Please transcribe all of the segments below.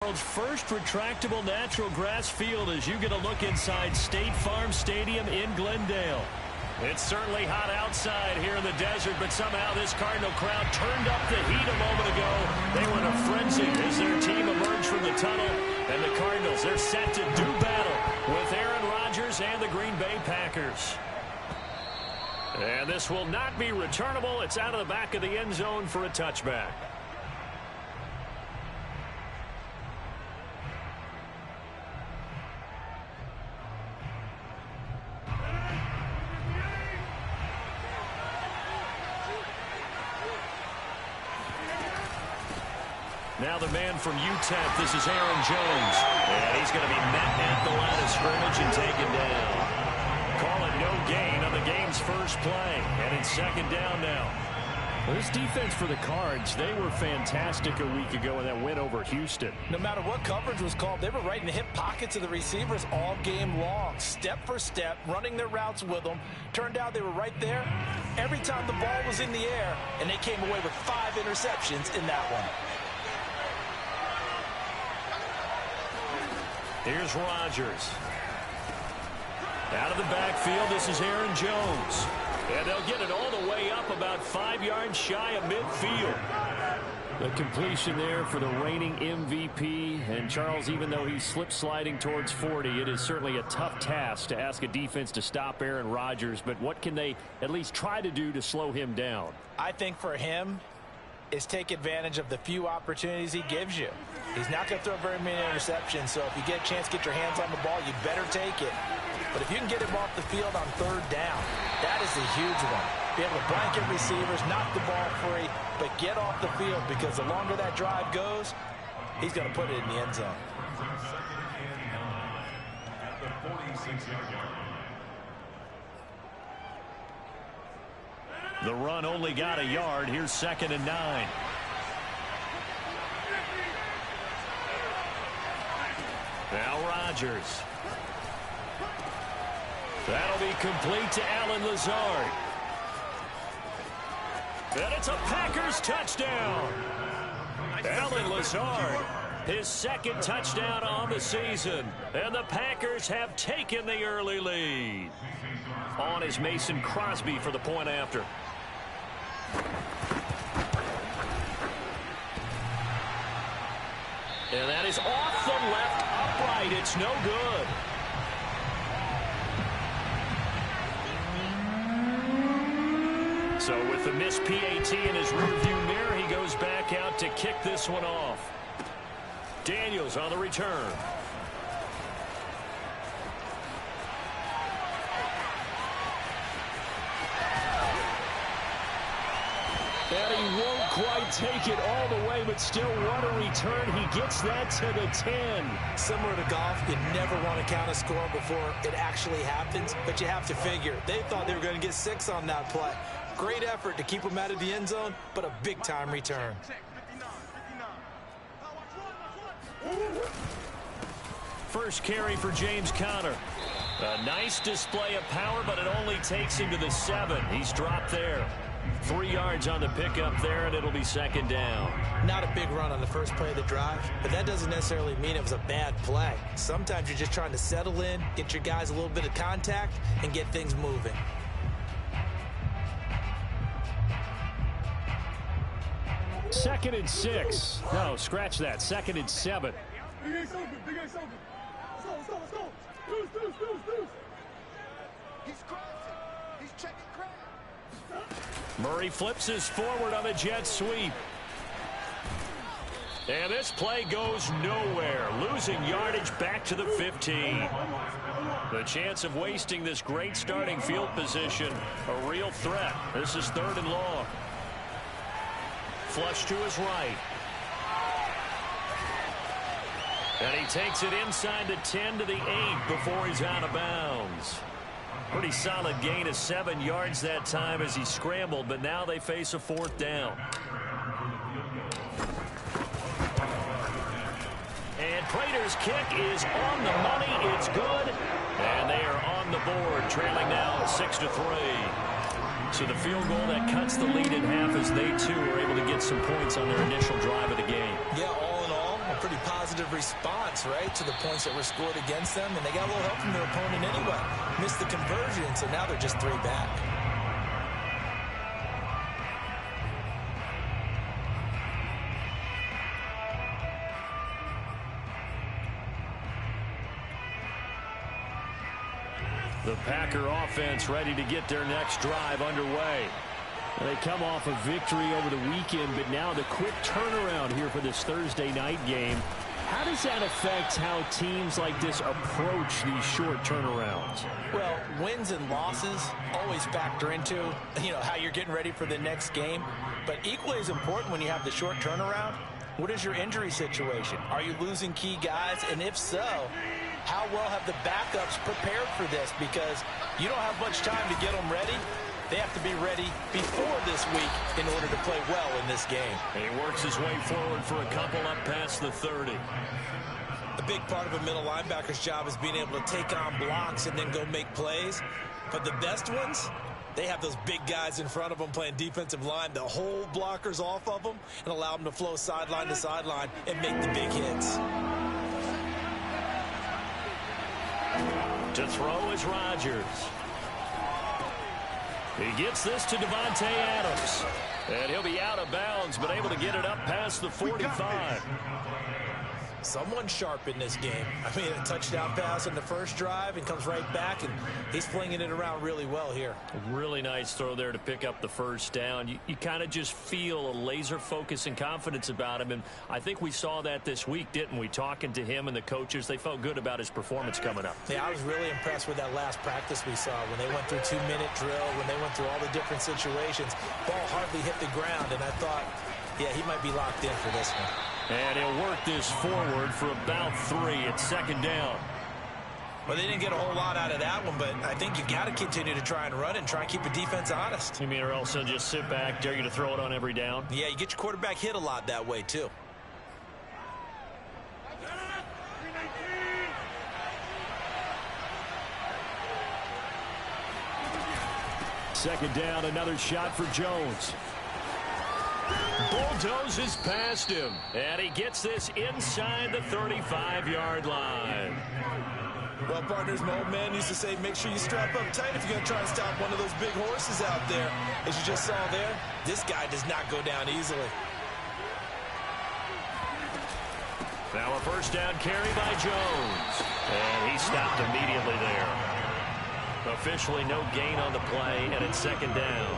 World's first retractable natural grass field as you get a look inside State Farm Stadium in Glendale. It's certainly hot outside here in the desert, but somehow this Cardinal crowd turned up the heat a moment ago. They were in a frenzy as their team emerged from the tunnel, and the Cardinals, they're set to do battle with Aaron Rodgers and the Green Bay Packers. And this will not be returnable. It's out of the back of the end zone for a touchback. Now the man from UTEP, this is Aaron Jones. And he's going to be met at the line of scrimmage and taken down. Call it no gain on the game's first play. And it's second down now. Well, this defense for the Cards, they were fantastic a week ago in that win over Houston. No matter what coverage was called, they were right in the hip pockets of the receivers all game long. Step for step, running their routes with them. Turned out they were right there every time the ball was in the air, and they came away with 5 interceptions in that one. Here's Rodgers. Out of the backfield, this is Aaron Jones. And they'll get it all the way up about 5 yards shy of midfield. The completion there for the reigning MVP. And Charles, even though he's slip-sliding towards 40, it is certainly a tough task to ask a defense to stop Aaron Rodgers. But what can they at least try to do to slow him down? I think for him is take advantage of the few opportunities he gives you. He's not going to throw very many interceptions, so if you get a chance to get your hands on the ball, you better take it. But if you can get him off the field on 3rd down, that is a huge one. Be able to blanket receivers, knock the ball free, but get off the field, because the longer that drive goes, he's going to put it in the end zone. The run only got a yard. Here's 2nd and 9. Now Rodgers. That'll be complete to Allen Lazard. And it's a Packers touchdown. Allen Lazard, his 2nd touchdown on the season. And the Packers have taken the early lead. On is Mason Crosby for the point after. And that is off the left upright. It's no good. So with the missed PAT in his rearview mirror, he goes back out to kick this one off. Daniels on the return. And he won't quite take it all the way, but still what a return. He gets that to the 10. Similar to golf, you never want to count a score before it actually happens, but you have to figure. They thought they were going to get 6 on that play. Great effort to keep them out of the end zone, but a big-time return. First carry for James Conner. A nice display of power, but it only takes him to the 7. He's dropped there. 3 yards on the pickup there, and it'll be 2nd down. Not a big run on the first play of the drive, but that doesn't necessarily mean it was a bad play. Sometimes you're just trying to settle in, get your guys a little bit of contact, and get things moving. Second and 6. No, scratch that. 2nd and 7. Let's go. He's crossing. He's checking crowd. Murray flips his forward on the jet sweep. And this play goes nowhere. Losing yardage back to the 15. The chance of wasting this great starting field position, a real threat. This is 3rd and long. Flush to his right. And he takes it inside the 10 to the 8 before he's out of bounds. Pretty solid gain of 7 yards that time as he scrambled, but now they face a 4th down. And Prater's kick is on the money. It's good. And they are on the board, trailing now 6-3. So the field goal that cuts the lead in half as they, too, are able to get some points on their initial drive of the game. Yeah, all in all, a pretty positive positive response, right, to the points that were scored against them, and they got a little help from their opponent anyway. Missed the conversion, so now they're just 3 back. The Packer offense ready to get their next drive underway. They come off a victory over the weekend, but now the quick turnaround here for this Thursday night game. How does that affect how teams like this approach these short turnarounds? Well, wins and losses always factor into, how you're getting ready for the next game. But equally as important when you have the short turnaround, what is your injury situation? Are you losing key guys? And if so, how well have the backups prepared for this? Because you don't have much time to get them ready. They have to be ready before this week in order to play well in this game. And he works his way forward for a couple up past the 30. A big part of a middle linebacker's job is being able to take on blocks and then go make plays. But the best ones, they have those big guys in front of them playing defensive line to hold blockers off of them and allow them to flow sideline to sideline and make the big hits. To throw is Rodgers. He gets this to Davante Adams. And he'll be out of bounds, but able to get it up past the 45. Someone sharp in this game. I mean, a touchdown pass in the first drive and comes right back, and he's flinging it around really well here. A really nice throw there to pick up the first down. You kind of just feel a laser focus and confidence about him, and I think we saw that this week, didn't we? Talking to him and the coaches, they felt good about his performance coming up. Yeah, I was really impressed with that last practice we saw when they went through 2-minute drill, when they went through all the different situations. Ball hardly hit the ground, and I thought, yeah, he might be locked in for this one. And he'll work this forward for about 3. It's second down. Well, they didn't get a whole lot out of that one, but I think you got to continue to try and run and try and keep the defense honest. You mean or else they'll just sit back, dare you to throw it on every down? Yeah, you get your quarterback hit a lot that way, too. Second down, another shot for Jones. Bulldozes past him, and he gets this inside the 35-yard line. Well, partners, my old man used to say, make sure you strap up tight if you're going to try and stop one of those big horses out there. As you just saw there, this guy does not go down easily. Now a first down carry by Jones, and he stopped immediately there. Officially no gain on the play, and it's second down.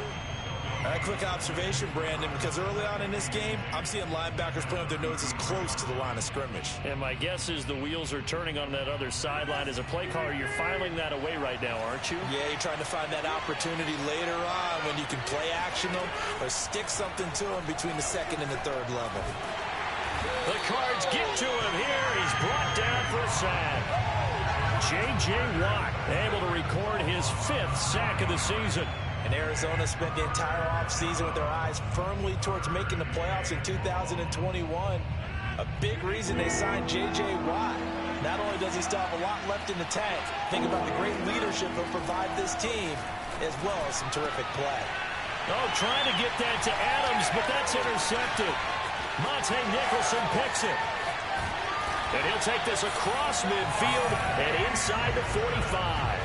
A quick observation, Brandon, because early on in this game, I'm seeing linebackers putting up their noses close to the line of scrimmage. And my guess is the wheels are turning on that other sideline. As a play caller, you're filing that away right now, aren't you? Yeah, you're trying to find that opportunity later on when you can play action them or stick something to them between the second and the third level. The Cards get to him here. He's brought down for a sack. J.J. Watt able to record his 5th sack of the season. And Arizona spent the entire offseason with their eyes firmly towards making the playoffs in 2021. A big reason they signed J.J. Watt. Not only does he still have a lot left in the tank, think about the great leadership he'll provide this team, as well as some terrific play. Oh, trying to get that to Adams, but that's intercepted. Monte Nicholson picks it. And he'll take this across midfield and inside the 45.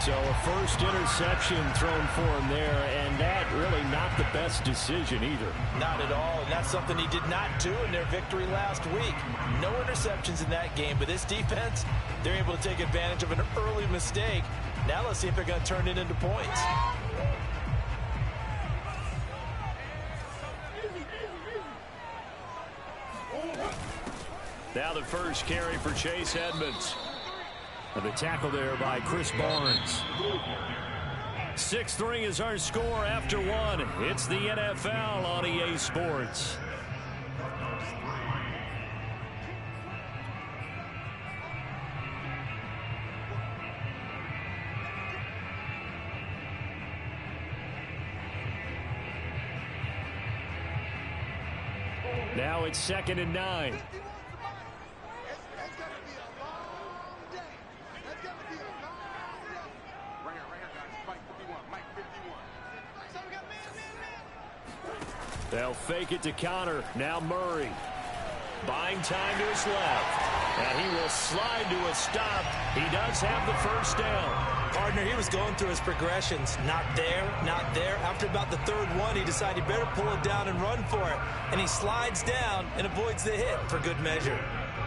So a first interception thrown for him there, and that really not the best decision either. Not at all, and that's something he did not do in their victory last week. No interceptions in that game, but this defense, they're able to take advantage of an early mistake. Now let's see if they're going to turn it into points. Now the first carry for Chase Edmonds. And the tackle there by Chris Barnes. 6-3 is our score after 1. It's the NFL on EA Sports. Now it's 2nd and 9. They'll fake it to Connor. Now Murray. Buying time to his left. And he will slide to a stop. He does have the first down. Partner, he was going through his progressions. Not there, not there. After about the third one, he decided he better pull it down and run for it. And he slides down and avoids the hit for good measure.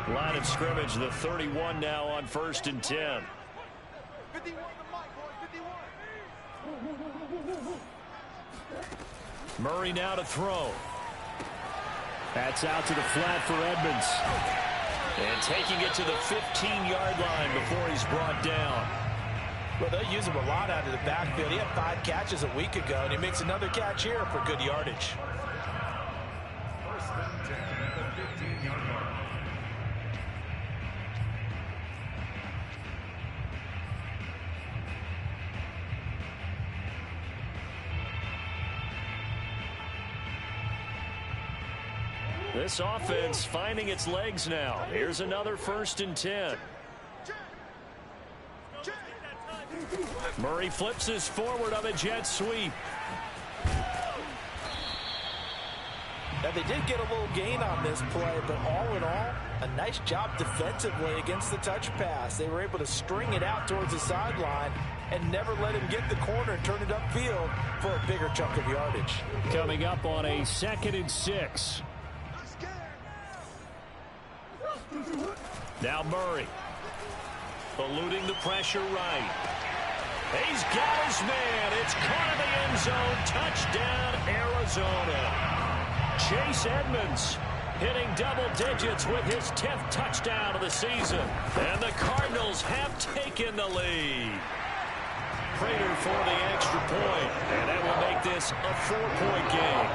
Line of scrimmage, the 31 now on 1st and 10. 51 to Mike, boys, 51. Murray now to throw. That's out to the flat for Edmonds. And taking it to the 15-yard line before he's brought down. Well, they'll use him a lot out of the backfield. He had 5 catches a week ago, and he makes another catch here for good yardage. First and 10 at the 15-yard line. This offense finding its legs now. Here's another 1st and 10. Murray flips his forward on a jet sweep. Now, they did get a little gain on this play, but all in all, a nice job defensively against the touch pass. They were able to string it out towards the sideline and never let him get the corner and turn it upfield for a bigger chunk of yardage. Coming up on a 2nd and 6. Now Murray. Eluding the pressure right. He's got his man. It's caught in the end zone. Touchdown, Arizona. Chase Edmonds hitting double digits with his 10th touchdown of the season. And the Cardinals have taken the lead. Prater for the extra point. And that will make this a 4-point game.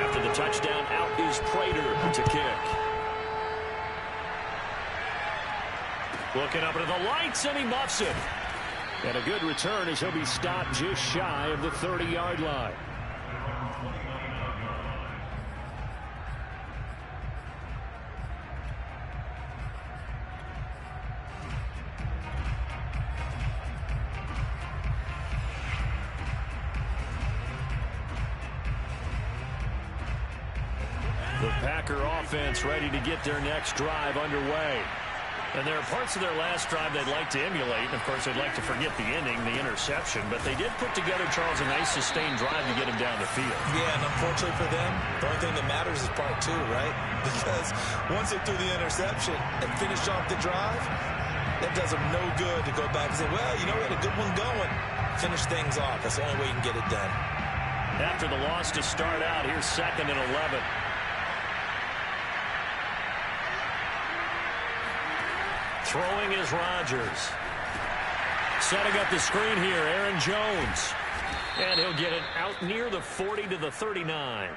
After the touchdown, out is Prater to kick. Looking up into the lights, and he muffs it. And a good return as he'll be stopped just shy of the 30-yard line. The Packer offense ready to get their next drive underway. And there are parts of their last drive they'd like to emulate. And, of course, they'd like to forget the ending, the interception. But they did put together, Charles, a nice sustained drive to get him down the field. Yeah, and unfortunately for them, the only thing that matters is part 2, right? Because once they threw the interception and finished off the drive, that does them no good to go back and say, well, you know, we had a good one going. Finish things off. That's the only way you can get it done. After the loss to start out, here's 2nd and 11. Throwing is Rodgers. Setting up the screen here, Aaron Jones. And he'll get it out near the 40 to the 39.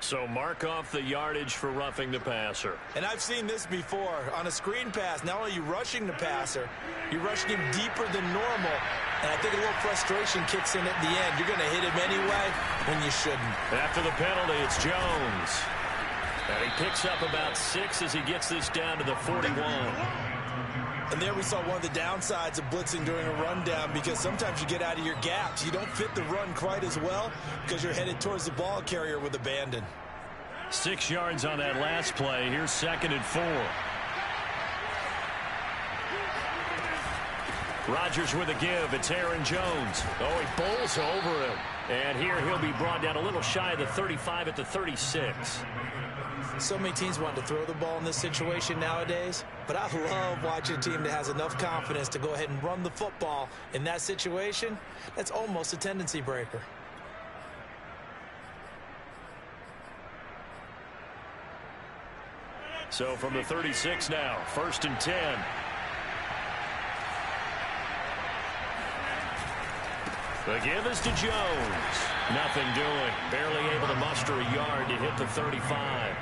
So mark off the yardage for roughing the passer. And I've seen this before. On a screen pass, not only are you rushing the passer, you're rushing him deeper than normal. And I think a little frustration kicks in at the end. You're going to hit him anyway when you shouldn't. After the penalty, it's Jones. And he picks up about 6 as he gets this down to the 41. And there we saw one of the downsides of blitzing during a rundown, because sometimes you get out of your gaps. You don't fit the run quite as well because you're headed towards the ball carrier with abandon. 6 yards on that last play. Here's 2nd and 4. Rodgers with a give. It's Aaron Jones. Oh, he bowls over him. And here he'll be brought down a little shy of the 35 at the 36. So many teams want to throw the ball in this situation nowadays, but I love watching a team that has enough confidence to go ahead and run the football in that situation. That's almost a tendency breaker. So from the 36 now, 1st and 10. The give is to Jones. Nothing doing. Barely able to muster a yard to hit the 35.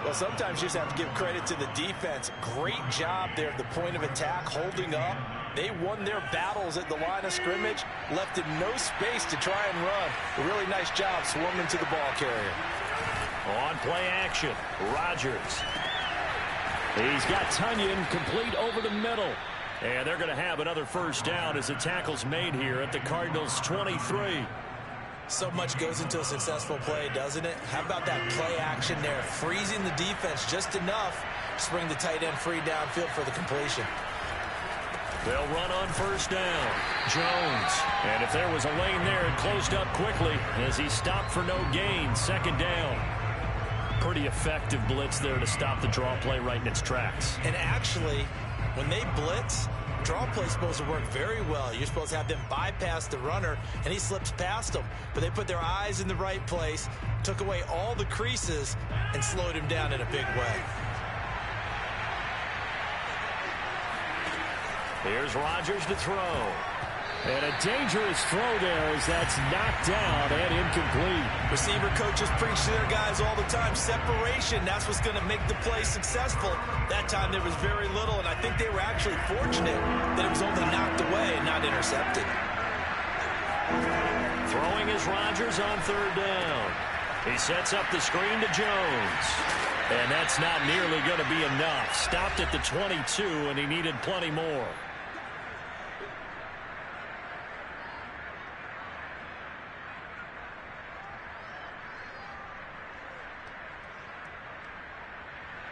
Well, sometimes you just have to give credit to the defense. Great job there at the point of attack, holding up. They won their battles at the line of scrimmage, left him no space to try and run. A really nice job swarming to the ball carrier. On play action, Rodgers. He's got Tunyon complete over the middle. And they're going to have another first down as the tackle's made here at the Cardinals' 23. So much goes into a successful play, doesn't it? How about that play action there? Freezing the defense just enough to bring the tight end free downfield for the completion. They'll run on first down. Jones. And if there was a lane there, it closed up quickly as he stopped for no gain. Second down. Pretty effective blitz there to stop the draw play right in its tracks. And actually, when they blitz, draw play is supposed to work very well. You're supposed to have them bypass the runner, and he slips past them. But they put their eyes in the right place, took away all the creases, and slowed him down in a big way. Here's Rodgers to throw. And a dangerous throw there as that's knocked down and incomplete. Receiver coaches preach to their guys all the time. Separation, that's what's going to make the play successful. That time there was very little, and I think they were actually fortunate that it was only knocked away and not intercepted. Throwing is Rodgers on third down. He sets up the screen to Jones. And that's not nearly going to be enough. Stopped at the 22, and he needed plenty more.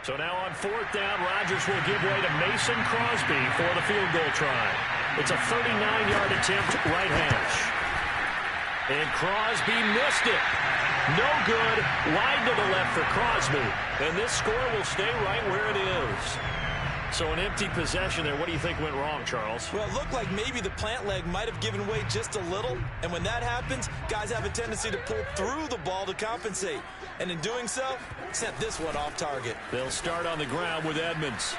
So now on fourth down, Rodgers will give way to Mason Crosby for the field goal try. It's a 39-yard attempt right hash. And Crosby missed it. No good. Wide to the left for Crosby. And this score will stay right where it is. So an empty possession there. What do you think went wrong, Charles? Well, it looked like maybe the plant leg might have given way just a little. And when that happens, guys have a tendency to pull through the ball to compensate. And in doing so, sent this one off target. They'll start on the ground with Edmonds.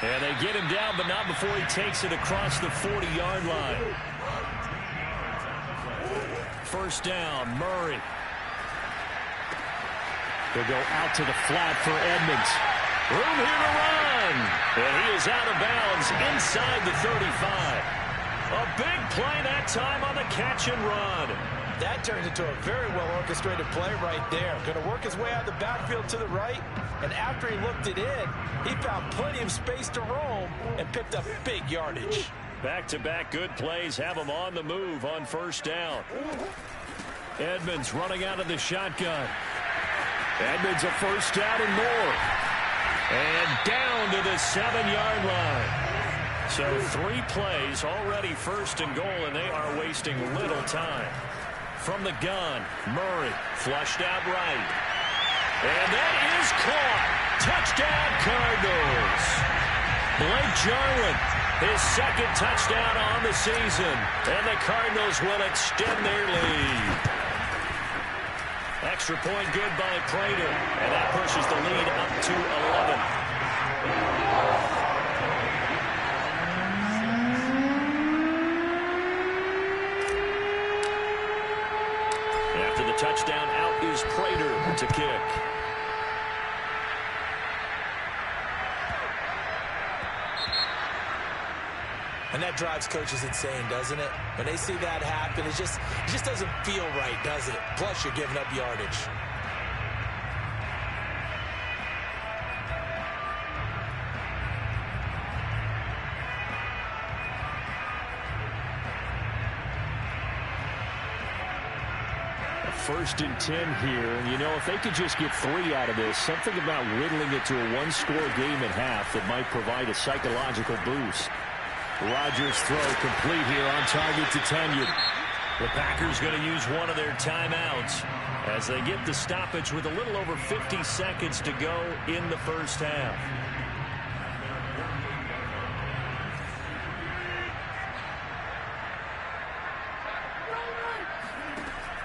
And they get him down, but not before he takes it across the 40-yard line. First down, Murray. They'll go out to the flat for Edmonds. Room here to run. And he is out of bounds inside the 35. A big play that time on the catch and run. That turns into a very well-orchestrated play right there. Going to work his way out of the backfield to the right. And after he looked it in, he found plenty of space to roam and picked up big yardage. Back-to-back good plays have him on the move on first down. Edmonds running out of the shotgun. Edmonds a first down and more. And down to the 7-yard line. So 3 plays already first and goal, and they are wasting little time. From the gun, Murray flushed out right. And that is caught. Touchdown, Cardinals. Blake Jarwin, his second touchdown on the season. And the Cardinals will extend their lead. Extra point good by Prater. And that pushes the lead up to 11. After the touchdown, out is Prater to kick. And that drives coaches insane, doesn't it? When they see that happen, it just doesn't feel right, does it? Plus, you're giving up yardage. First and 10 here. You know, if they could just get 3 out of this, something about whittling it to a 1-score game at half that might provide a psychological boost. Rodgers' throw complete here on target to Tenyon. The Packers going to use one of their timeouts as they get the stoppage with a little over 50 seconds to go in the first half.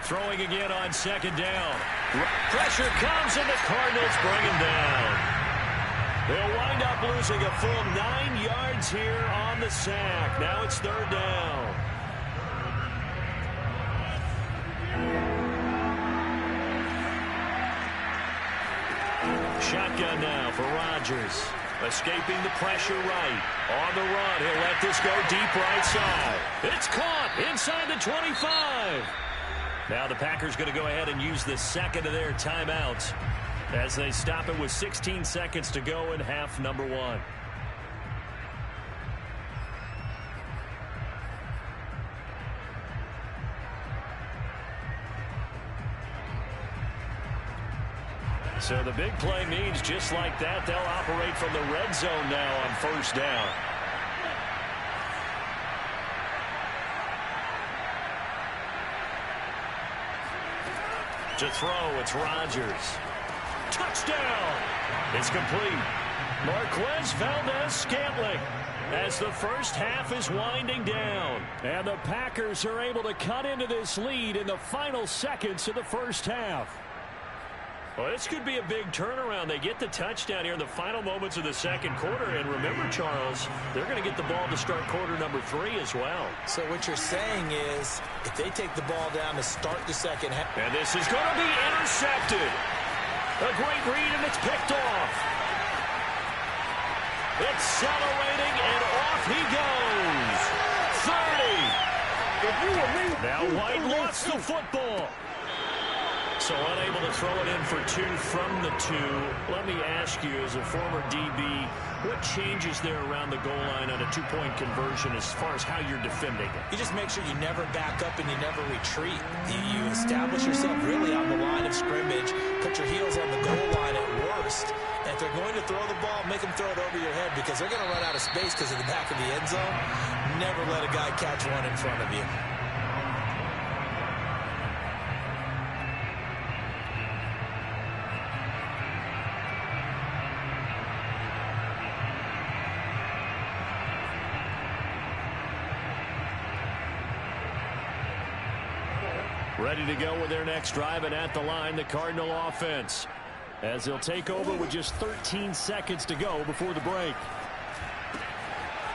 Throwing again on second down. Pressure comes, and the Cardinals bring him down. They'll wind up losing a full 9 yards here on the sack. Now it's third down. Shotgun now for Rodgers. Escaping the pressure right. On the run, he'll let this go deep right side. It's caught inside the 25. Now the Packers going to go ahead and use the second of their timeouts as they stop it with 16 seconds to go in half number 1. So the big play means just like that, they'll operate from the red zone now on first down. To throw, it's Rodgers. Touchdown! It's complete. Marquez Valdez-Scantling as the first half is winding down. And the Packers are able to cut into this lead in the final seconds of the first half. Well, this could be a big turnaround. They get the touchdown here in the final moments of the second quarter. And remember, Charles, they're going to get the ball to start quarter number 3 as well. So what you're saying is if they take the ball down to start the second half. And this is going to be intercepted. A great read, and it's picked off. Accelerating, and off he goes. 30. If you were me, now White lost the football. So unable to throw it in for 2 from the 2. Let me ask you, as a former DB, what changes there around the goal line on a 2-point conversion as far as how you're defending it? You just make sure you never back up and you never retreat. You establish yourself really on the line of scrimmage, put your heels on the goal line at worst. And if they're going to throw the ball, make them throw it over your head because they're going to run out of space because of the back of the end zone. Never let a guy catch one in front of you. Ready to go with their next drive, and at the line, the Cardinal offense, as they'll take over with just 13 seconds to go before the break.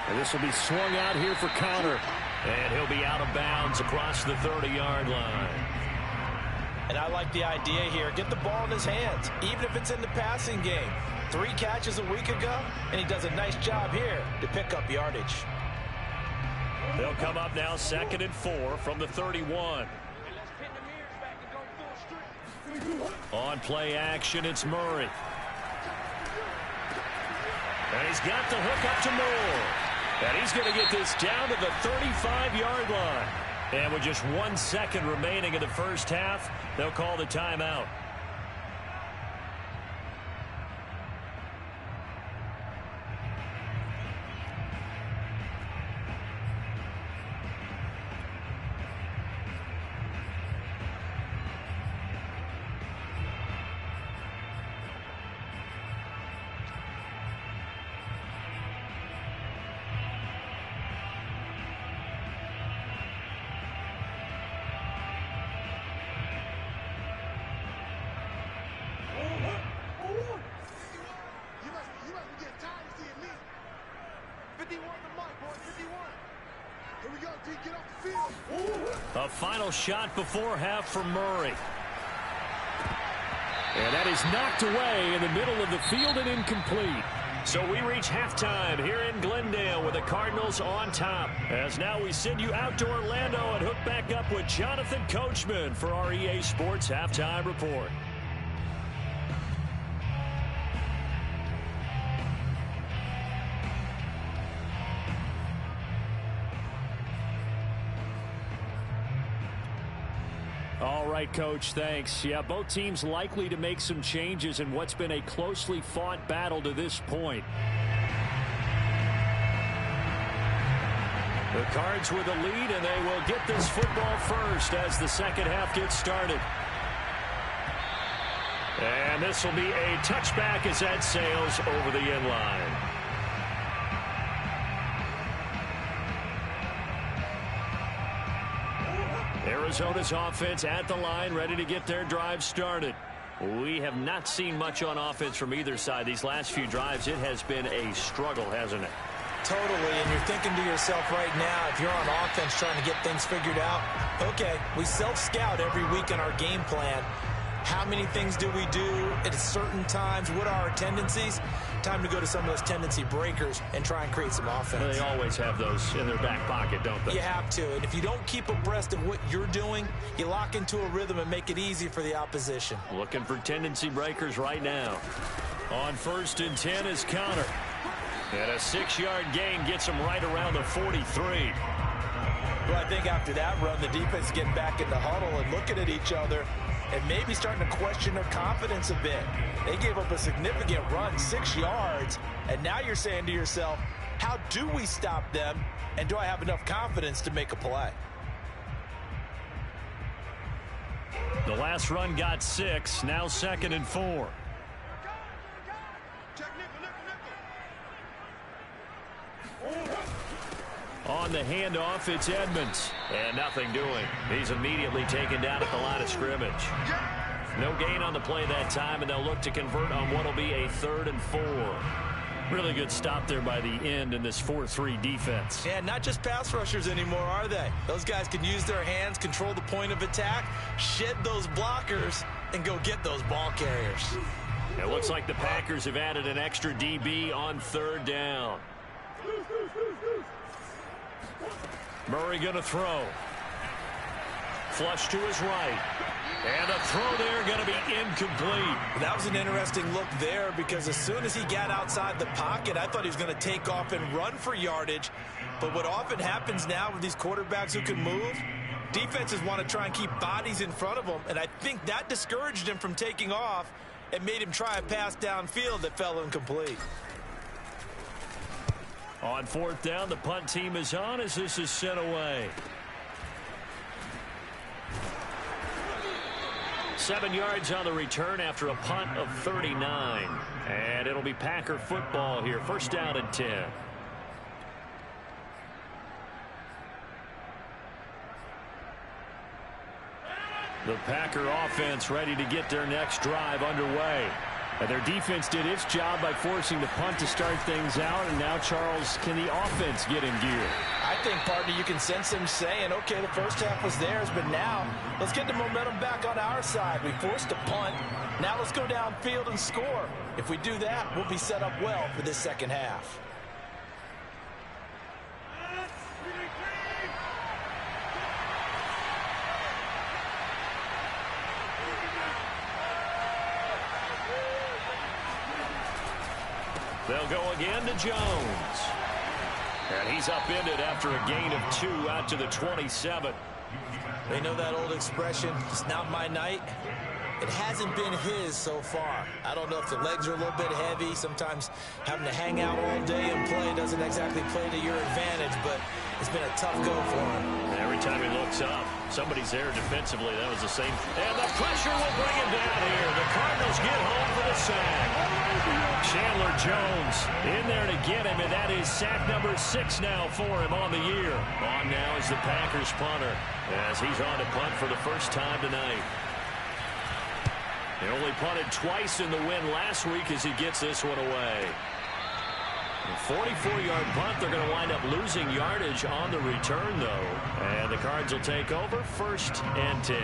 And this will be swung out here for counter, and he'll be out of bounds across the 30-yard line. And I like the idea here. Get the ball in his hands, even if it's in the passing game. 3 catches a week ago, and he does a nice job here to pick up yardage. They'll come up now 2nd and 4 from the 31. On play action, it's Murray. And he's got the hook up to Moore. And he's going to get this down to the 35-yard line. And with just 1 second remaining in the first half, they'll call the timeout. A final shot before half for Murray. And that is knocked away in the middle of the field and incomplete. So we reach halftime here in Glendale with the Cardinals on top. As now we send you out to Orlando and hook back up with Jonathan Coachman for our EA Sports Halftime Report. All right, Coach, thanks. Yeah, both teams likely to make some changes in what's been a closely fought battle to this point. The Cards with a lead, and they will get this football first as the second half gets started. And this will be a touchback as that sails over the end line. Arizona's offense at the line, ready to get their drive started. We have not seen much on offense from either side. These last few drives, it has been a struggle, hasn't it? Totally, and you're thinking to yourself right now, if you're on offense trying to get things figured out, okay, we self-scout every week in our game plan. How many things do we do at certain times? What are our tendencies? Time to go to some of those tendency breakers and try and create some offense. They always have those in their back pocket, don't they? You have to, and if you don't keep abreast of what you're doing, you lock into a rhythm and make it easy for the opposition. Looking for tendency breakers right now. On 1st and 10 is counter. And a 6-yard gain gets him right around the 43. Well, I think after that run, the defense getting back in the huddle and looking at each other. and maybe starting to question their confidence a bit. They gave up a significant run, 6 yards, and now you're saying to yourself, how do we stop them, and do I have enough confidence to make a play? The last run got 6, now 2nd and 4. On the handoff, it's Edmonds. And nothing doing. He's immediately taken down at the line of scrimmage. No gain on the play that time, and they'll look to convert on what will be a 3rd and 4. Really good stop there by the end in this 4-3 defense. Yeah, not just pass rushers anymore, are they? Those guys can use their hands, control the point of attack, shed those blockers, and go get those ball carriers. It looks like the Packers have added an extra DB on 3rd down. Murray going to throw. Flush to his right. And a throw there going to be incomplete. That was an interesting look there because as soon as he got outside the pocket, I thought he was going to take off and run for yardage. But what often happens now with these quarterbacks who can move, defenses want to try and keep bodies in front of them. And I think that discouraged him from taking off and made him try a pass downfield that fell incomplete. On 4th down, the punt team is on as this is sent away. 7 yards on the return after a punt of 39. And it'll be Packer football here. 1st down and 10. The Packer offense ready to get their next drive underway. And their defense did its job by forcing the punt to start things out. And now, Charles, can the offense get in gear? I think, partner, you can sense them saying, okay, the first half was theirs, but now let's get the momentum back on our side. We forced a punt. Now let's go downfield and score. If we do that, we'll be set up well for this second half. They'll go again to Jones. And he's upended after a gain of 2 out to the 27. They know that old expression, it's not my night. It hasn't been his so far. I don't know if the legs are a little bit heavy. Sometimes having to hang out all day and play doesn't exactly play to your advantage, but it's been a tough go for him. Every time he looks up, somebody's there defensively. That was the same. And the pressure will bring him down here. The Cardinals get home for the sack. Chandler Jones in there to get him, and that is sack number 6 now for him on the year. On now is the Packers punter as he's on to punt for the first time tonight. They only punted twice in the win last week as he gets this one away. A 44-yard punt. They're going to wind up losing yardage on the return, though. And the Cards will take over 1st and 10.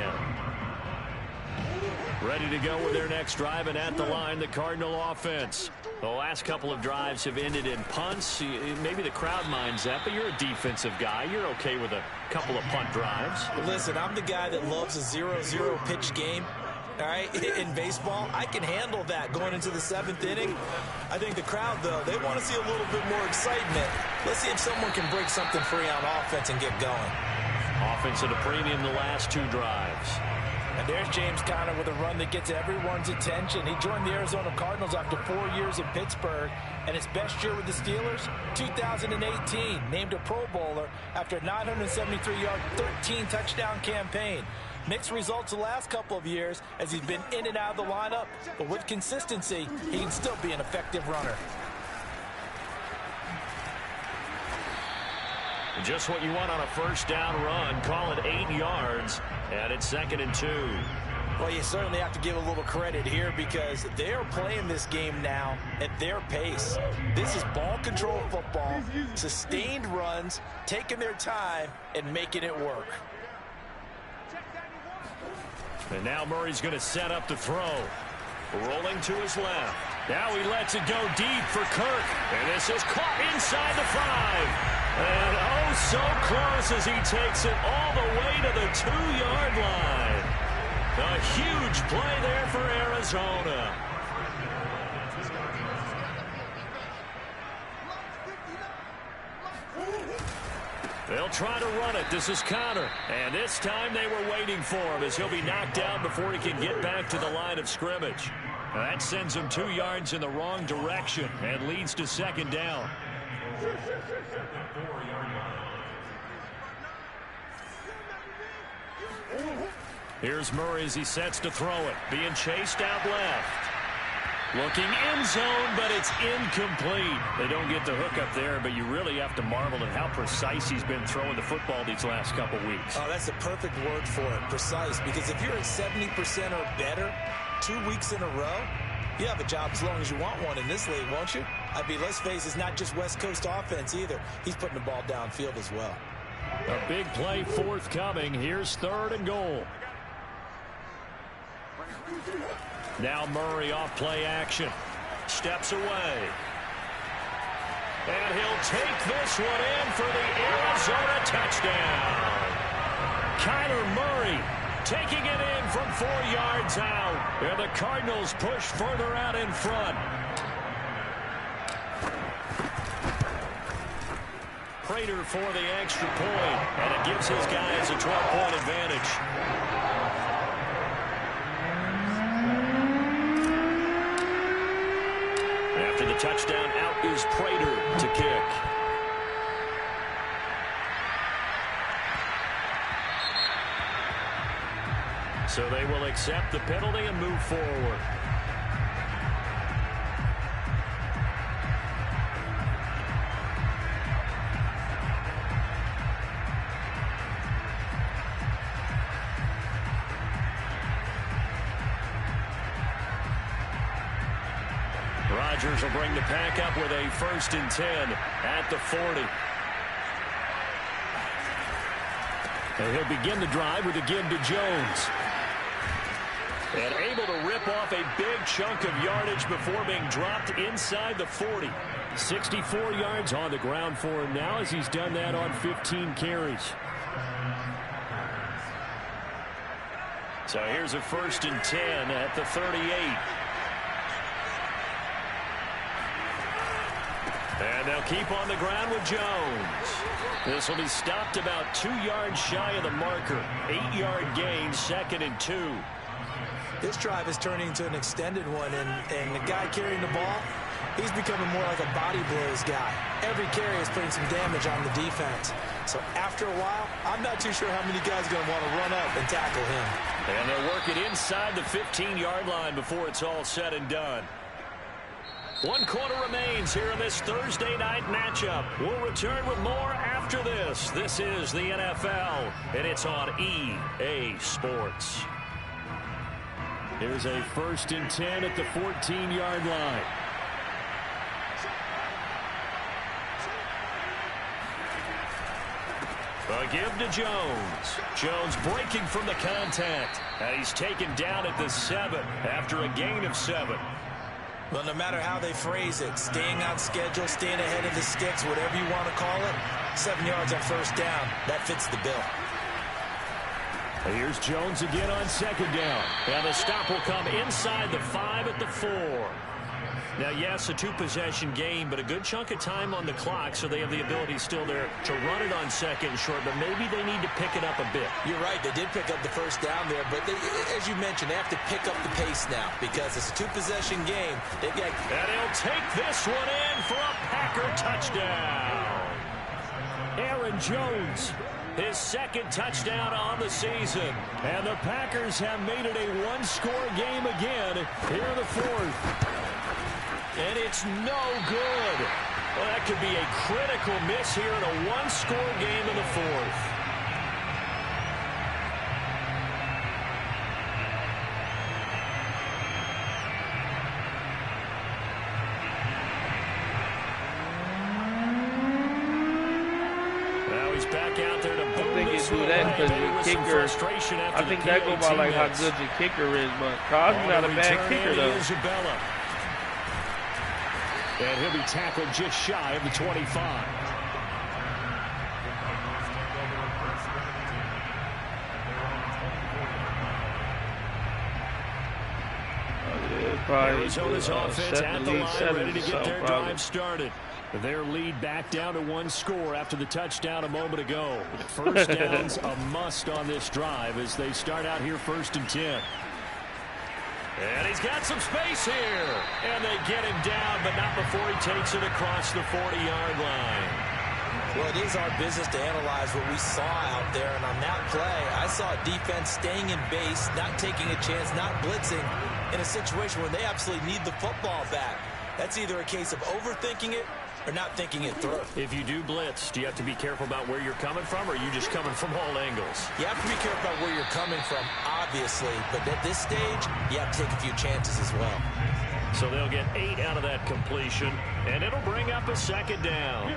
Ready to go with their next drive, and at the line, the Cardinal offense. The last couple of drives have ended in punts. Maybe the crowd minds that, but you're a defensive guy. You're okay with a couple of punt drives. Listen, I'm the guy that loves a 0-0 pitch game. All right, in baseball, I can handle that going into the 7th inning. I think the crowd, though, they want to see a little bit more excitement. Let's see if someone can break something free on offense and get going. Offense at a premium the last 2 drives. And there's James Conner with a run that gets everyone's attention. He joined the Arizona Cardinals after 4 years in Pittsburgh, and his best year with the Steelers, 2018, named a Pro Bowler after a 973-yard, 13-touchdown campaign. Mixed results the last couple of years as he's been in and out of the lineup, but with consistency, he can still be an effective runner. Just what you want on a first down run. Call it 8 yards, and it's 2nd and 2. Well, you certainly have to give a little credit here because they're playing this game now at their pace. This is ball control football, sustained runs, taking their time, and making it work. And now Murray's going to set up the throw. Rolling to his left. Now he lets it go deep for Kirk. And this is caught inside the 5. And oh, so close as he takes it all the way to the 2-yard line. A huge play there for Arizona. They'll try to run it. This is Connor. And this time they were waiting for him as he'll be knocked down before he can get back to the line of scrimmage. That sends him 2 yards in the wrong direction and leads to second down. Here's Murray as he sets to throw it. Being chased out left. Looking end zone, but it's incomplete. They don't get the hook up there, but you really have to marvel at how precise he's been throwing the football these last couple weeks. Oh, that's a perfect word for it, precise, because if you're at 70% or better 2 weeks in a row, you have a job as long as you want one in this league, won't you? I mean, let's face it, it's not just West Coast offense either. He's putting the ball downfield as well. A big play forthcoming. Here's 3rd and goal. Now Murray off play action. Steps away. And he'll take this one in for the Arizona touchdown. Kyler Murray taking it in from 4 yards out. And the Cardinals push further out in front. Prater for the extra point. And it gives his guys a 12-point advantage. After the touchdown, out is Prater to kick. So they will accept the penalty and move forward. Rodgers will bring the pack up with a 1st and 10 at the 40. And he'll begin the drive with a give to Jones. And able to rip off a big chunk of yardage before being dropped inside the 40. 64 yards on the ground for him now as he's done that on 15 carries. So here's a 1st and 10 at the 38. And they'll keep on the ground with Jones. This will be stopped about 2 yards shy of the marker. 8-yard gain, 2nd and 2. This drive is turning into an extended one, and the guy carrying the ball, he's becoming more like a body blows guy. Every carry is putting some damage on the defense. So after a while, I'm not too sure how many guys are going to want to run up and tackle him. And they'll work it inside the 15-yard line before it's all said and done. 1 quarter remains here in this Thursday night matchup. We'll return with more after this. This is the NFL, and it's on EA Sports. Here's a 1st and 10 at the 14-yard line. A give to Jones. Jones breaking from the contact. And he's taken down at the 7 after a gain of 7. Well, no matter how they phrase it, staying on schedule, staying ahead of the sticks, whatever you want to call it, 7 yards on 1st down, that fits the bill. Here's Jones again on 2nd down. And the stop will come inside the 5 at the 4. Now, yes, a 2-possession game, but a good chunk of time on the clock, so they have the ability still there to run it on 2nd and short, but maybe they need to pick it up a bit. You're right. They did pick up the 1st down there, but they, as you mentioned, they have to pick up the pace now because it's a 2-possession game. They've got... And he'll take this one in for a Packer touchdown. Aaron Jones, his 2nd touchdown on the season. And the Packers have made it a 1-score game again here in the 4th. And it's no good. Well, that could be a critical miss here in a 1-score game in the 4th. Now he's back out there to boom. I think you do that because your kicker, I think that go by like how good your kicker is, but Crosby's not a bad kicker though. Isabella. And he'll be tackled just shy of the 25. Arizona's offense at the line, ready to get their drive started. Their lead back down to 1 score after the touchdown a moment ago. First down's a must on this drive as they start out here 1st and 10. And he's got some space here. And they get him down, but not before he takes it across the 40-yard line. Well, it is our business to analyze what we saw out there. And on that play, I saw a defense staying in base, not taking a chance, not blitzing in a situation where they absolutely need the football back. That's either a case of overthinking it or not thinking it through. If you do blitz, do you have to be careful about where you're coming from, or are you just coming from all angles? You have to be careful about where you're coming from, obviously. But at this stage, you have to take a few chances as well. So they'll get 8 out of that completion, and it'll bring up a 2nd down.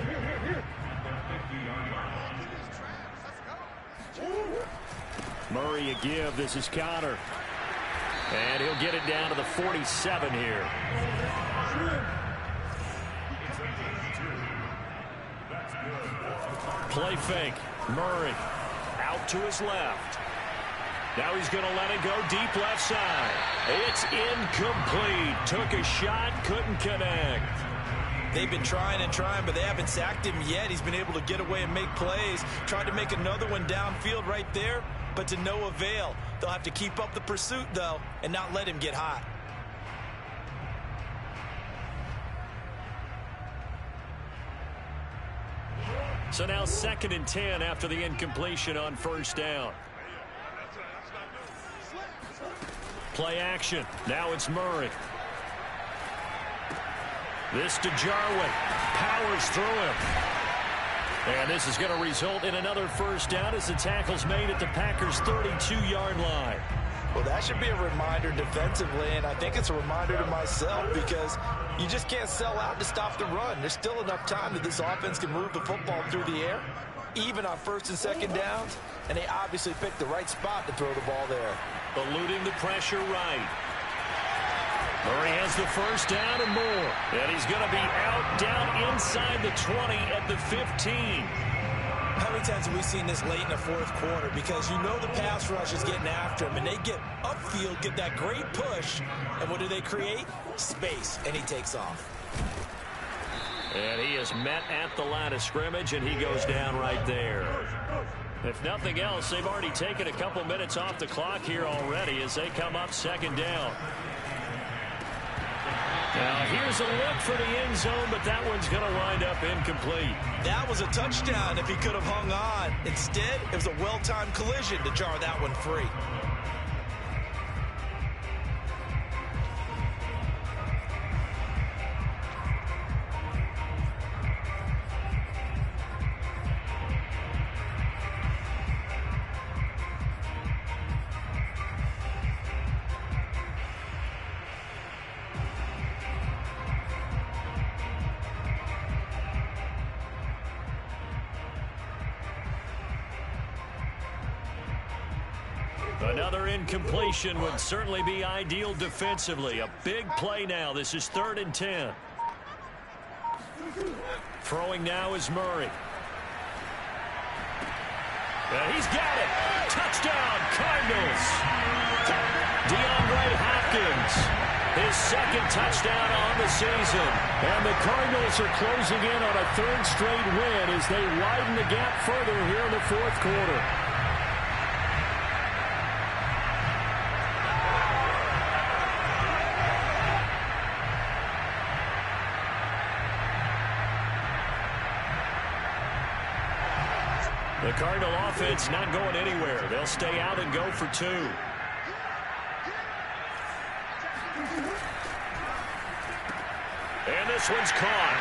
Murray a give. This is Connor. And he'll get it down to the 47 here. Play fake. Murray out to his left. Now he's going to let it go deep left side. It's incomplete. Took a shot, couldn't connect. They've been trying and trying, but they haven't sacked him yet. He's been able to get away and make plays. Tried to make another one downfield right there, but to no avail. They'll have to keep up the pursuit, though, and not let him get hot. So now 2nd and 10 after the incompletion on 1st down. Play action. Now it's Murray. This to Jarwin. Powers through him. And this is going to result in another 1st down as the tackle's made at the Packers' 32-yard line. Well, that should be a reminder defensively, and I think it's a reminder to myself because you just can't sell out to stop the run. There's still enough time that this offense can move the football through the air, even on 1st and 2nd downs, and they obviously picked the right spot to throw the ball there. Eluding the pressure right. Murray has the 1st down and more. And he's going to be out down inside the 20 at the 15. How many times have we seen this late in the 4th quarter? Because you know the pass rush is getting after him, and they get upfield, get that great push, and what do they create? Space, and he takes off. And he is met at the line of scrimmage, and he goes down right there. If nothing else, they've already taken a couple minutes off the clock here already as they come up 2nd down. Now, here's a look for the end zone, but that one's going to wind up incomplete. That was a touchdown if he could have hung on. Instead, it was a well-timed collision to jar that one free. Another incompletion would certainly be ideal defensively. A big play now. This is 3rd and 10. Throwing now is Murray. And he's got it. Touchdown, Cardinals. DeAndre Hopkins. His 2nd touchdown on the season. And the Cardinals are closing in on a 3rd straight win as they widen the gap further here in the 4th quarter. The Cardinal offense not going anywhere. They'll stay out and go for 2. And this one's caught.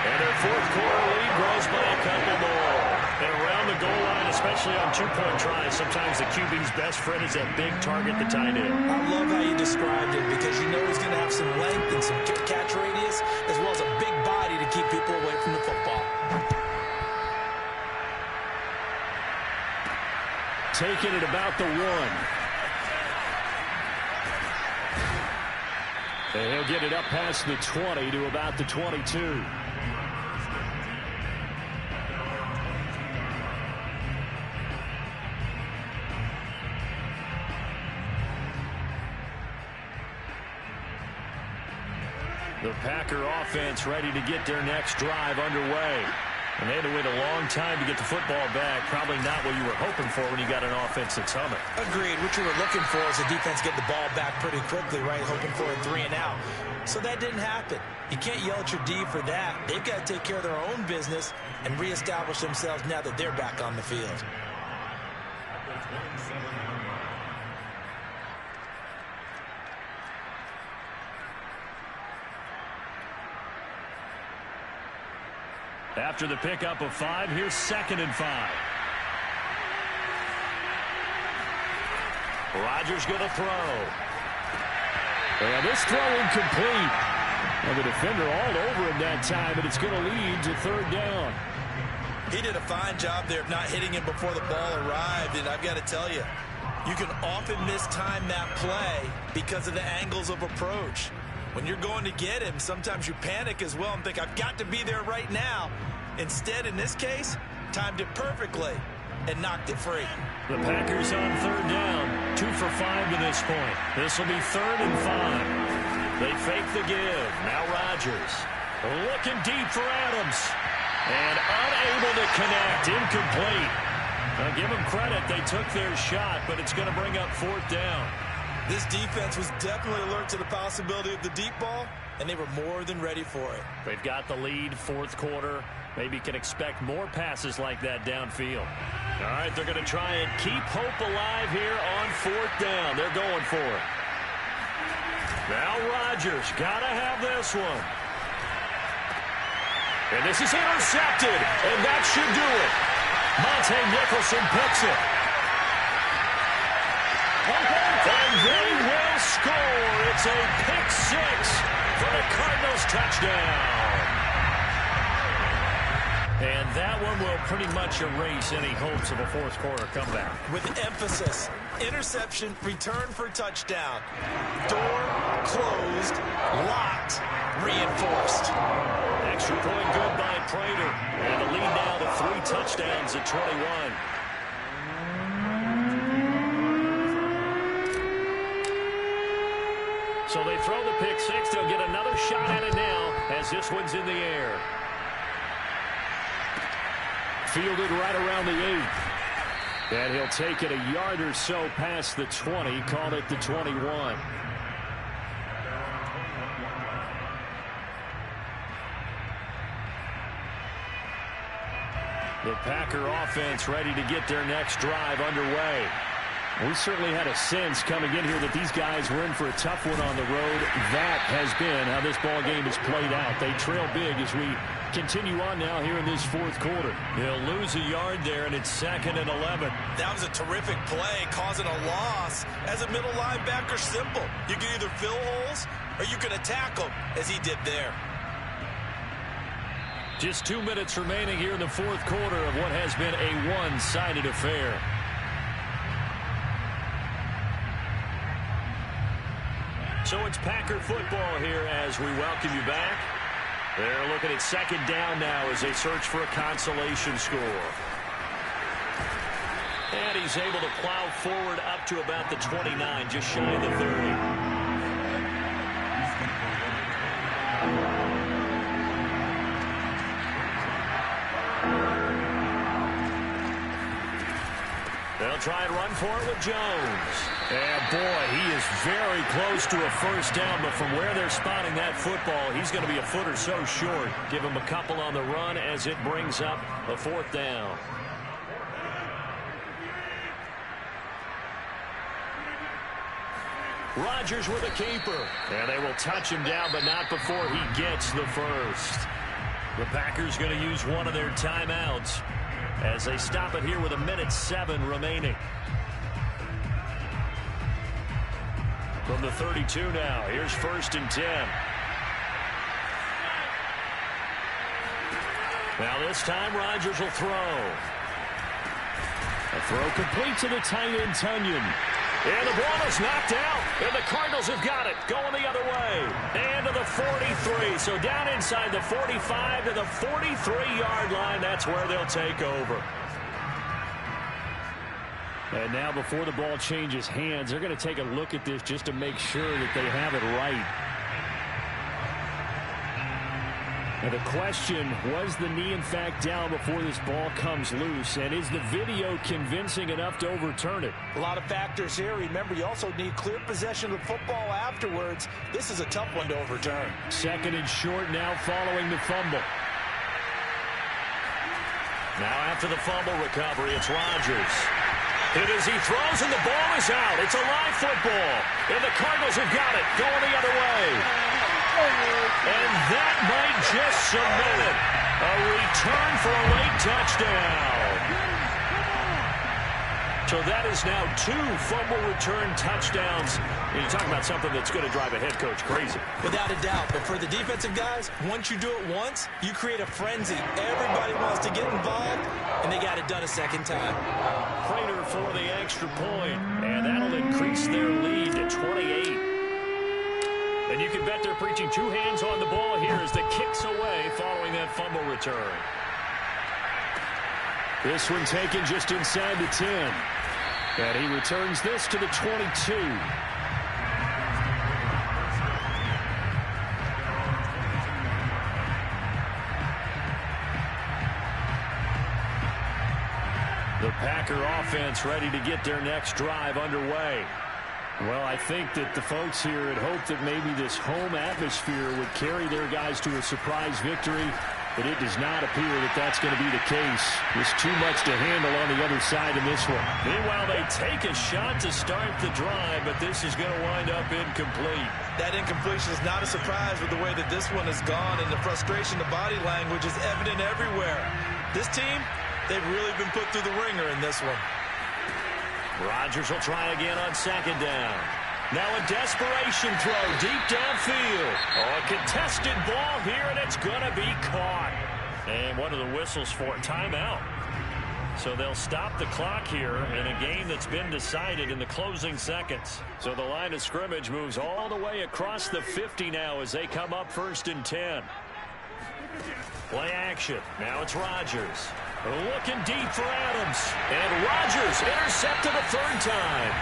And their 4th quarter lead grows by a couple more. And around the goal line, especially on 2-point tries, sometimes the QB's best friend is that big target, the tight end. I love how you described it because you know he's going to have some length and some catch radius as well as a big body to keep people away from the football. Taking it about the 1. And he'll get it up past the 20 to about the 22. The Packer offense ready to get their next drive underway. And they had to wait a long time to get the football back. Probably not what you were hoping for when you got an offense that's humming. Agreed. What you were looking for is the defense get the ball back pretty quickly, right? Hoping for a 3 and out. So that didn't happen. You can't yell at your D for that. They've got to take care of their own business and reestablish themselves now that they're back on the field. After the pickup of 5, here's 2nd and 5. Rodgers going to throw. And this throw incomplete. And the defender all over him that time, but it's going to lead to 3rd down. He did a fine job there of not hitting him before the ball arrived, and I've got to tell you, you can often mistime that play because of the angles of approach. When you're going to get him, sometimes you panic as well and think, I've got to be there right now. Instead, in this case, timed it perfectly and knocked it free. The Packers on 3rd down, 2 for 5 to this point. This will be 3rd and 5. They fake the give. Now Rodgers looking deep for Adams. And unable to connect. Incomplete. Now give them credit. They took their shot, but it's going to bring up 4th down. This defense was definitely alert to the possibility of the deep ball, and they were more than ready for it. They've got the lead, 4th quarter. Maybe can expect more passes like that downfield. All right, they're going to try and keep hope alive here on 4th down. They're going for it. Now Rodgers got to have this one. And this is intercepted, and that should do it. Monte Nicholson picks it. And they will score. It's a pick 6 for the Cardinals touchdown. And that one will pretty much erase any hopes of a 4th quarter comeback. With emphasis, interception, return for touchdown. Door closed, locked, reinforced. Extra point good by Prater. And the lead now to 3 touchdowns at 21. So they throw the pick 6. They'll get another shot at it now as this one's in the air. Fielded right around the 8. And he'll take it a yard or so past the 20. Called it the 21. The Packer offense ready to get their next drive underway. We certainly had a sense coming in here that these guys were in for a tough one on the road. That has been how this ball game has played out. They trail big as we continue on now here in this 4th quarter. They'll lose a yard there, and it's 2nd and 11. That was a terrific play, causing a loss. As a middle linebacker, simple. You can either fill holes or you can attack them, as he did there. Just 2 minutes remaining here in the 4th quarter of what has been a one-sided affair. So it's Packer football here as we welcome you back. They're looking at 2nd down now as they search for a consolation score. And he's able to plow forward up to about the 29, just shy of the 30. They'll try and run for it with Jones. And, boy, he is very close to a 1st down, but from where they're spotting that football, he's going to be a foot or so short. Give him a couple on the run as it brings up a 4th down. Rodgers with a keeper. And they will touch him down, but not before he gets the 1st. The Packers going to use one of their timeouts as they stop it here with 1:07 remaining. From the 32 now, here's 1st and 10. Now this time, Rodgers will throw. A throw complete to the tight end, Tunyon. And the ball is knocked out, and the Cardinals have got it, going the other way. And to the 43, so down inside the 45 to the 43-yard line. That's where they'll take over. And now before the ball changes hands, they're going to take a look at this just to make sure that they have it right. And the question, was the knee in fact down before this ball comes loose? And is the video convincing enough to overturn it? A lot of factors here. Remember, you also need clear possession of the football afterwards. This is a tough one to overturn. Second and short now following the fumble. Now after the fumble recovery, it's Rodgers. Hit as he throws, and the ball is out. It's a live football. And the Cardinals have got it, going the other way. And that might just cement it. A return for a late touchdown. So that is now 2 fumble return touchdowns. And you're talking about something that's going to drive a head coach crazy. Without a doubt. But for the defensive guys, once you do it once, you create a frenzy. Everybody wants to get involved, and they got it done a second time. Prater for the extra point, and that'll increase their lead to 28. And you can bet they're preaching 2 hands on the ball here as the kick's away following that fumble return. This one taken just inside the 10. And he returns this to the 22. The Packer offense ready to get their next drive underway. Well, I think that the folks here had hoped that maybe this home atmosphere would carry their guys to a surprise victory, but it does not appear that that's going to be the case. There's too much to handle on the other side in this one. Meanwhile, they take a shot to start the drive, but this is going to wind up incomplete. That incompletion is not a surprise with the way that this one has gone, and the frustration, the body language is evident everywhere. This team, they've really been put through the ringer in this one. Rodgers will try again on second down. Now a desperation throw deep downfield. Oh, a contested ball here, and it's going to be caught. And one of the whistles for a timeout. So they'll stop the clock here in a game that's been decided in the closing seconds. So the line of scrimmage moves all the way across the 50 now as they come up 1st and 10. Play action. Now it's Rodgers. Looking deep for Adams. And Rodgers intercepted a 3rd time.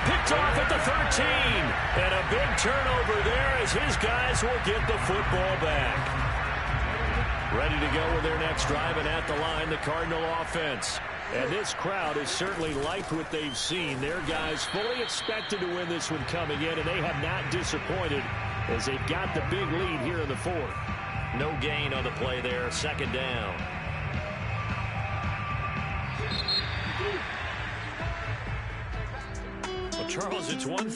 Picked off at the 13. And a big turnover there as his guys will get the football back. Ready to go with their next drive, and at the line, the Cardinal offense. And this crowd has certainly liked what they've seen. Their guys fully expected to win this one coming in, and they have not disappointed as they've got the big lead here in the 4th. No gain on the play there, 2nd down. Well, Charles, it's one thing.